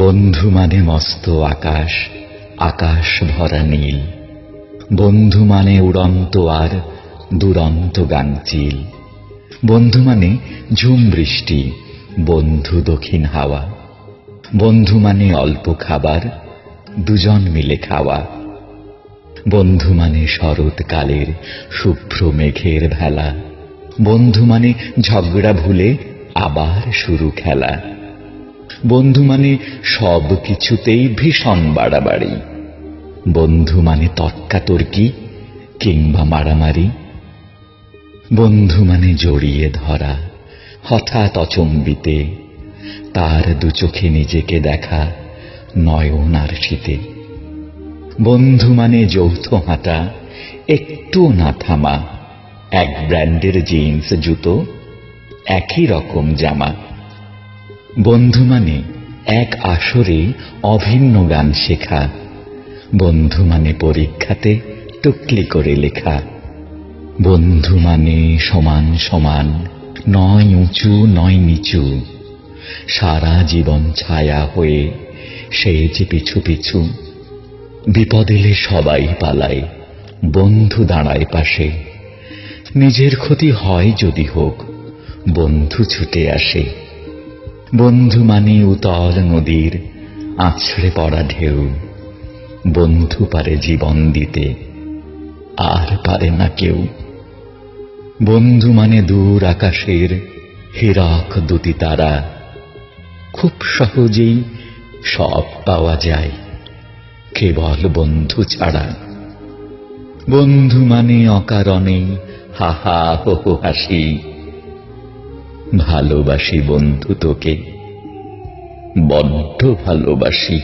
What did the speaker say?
বন্ধু মানে মস্ত আকাশ, আকাশ ভরা নীল। বন্ধু মানে উড়ন্ত আর দুরন্ত গাংচিল। বন্ধু মানে ঝুম বৃষ্টি, বন্ধু দক্ষিণ হাওয়া। বন্ধু মানে অল্প খাবার, দুজন মিলে খাওয়া। বন্ধু মানে শরৎকালের শুভ্র মেঘের ভেলা। বন্ধু মানে ঝগড়া ভুলে আবার শুরু খেলা। বন্ধু মানে সব কিছুতেই ভীষণ বাড়াবাড়ি। বন্ধু মানে তর্কাতর্কি কিংবা মারামারি। বন্ধু মানে জড়িয়ে ধরা হঠাৎ অচম্বিতে, তার দু চোখে নিজেকে দেখা নয়ন আর শীতে। বন্ধু মানে যৌথ হাঁটা, একটু না থামা, এক ব্র্যান্ডের জিন্স জুতো, একই রকম জামা। বন্ধু মানে এক আসরে অভিন্ন গান শেখা। বন্ধু মানে পরীক্ষাতে টুকলি করে লেখা। বন্ধু মানে সমান সমান, নয় উঁচু নয় নিচু, সারা জীবন ছায়া হয়ে সেজ পিছু পিছু। বিপদ এলে সবাই পালায়, বন্ধু দাঁড়ায় পাশে। নিজের ক্ষতি হয় যদি হোক, বন্ধু ছুটে আসে। বন্ধু মানে উতল নদীর আছড়ে পড়া ঢেউ। বন্ধু পারে জীবন দিতে, আর পারে না কেউ। বন্ধু মানে দূর আকাশের হীরক দুটি তারা। খুব সহজেই সব পাওয়া যায় কেবল বন্ধু ছাড়া। বন্ধু মানে অকারণে হাহা হো হো হাসি। ভালোবাসি বন্ধু তোকে, বড্ড ভালোবাসি।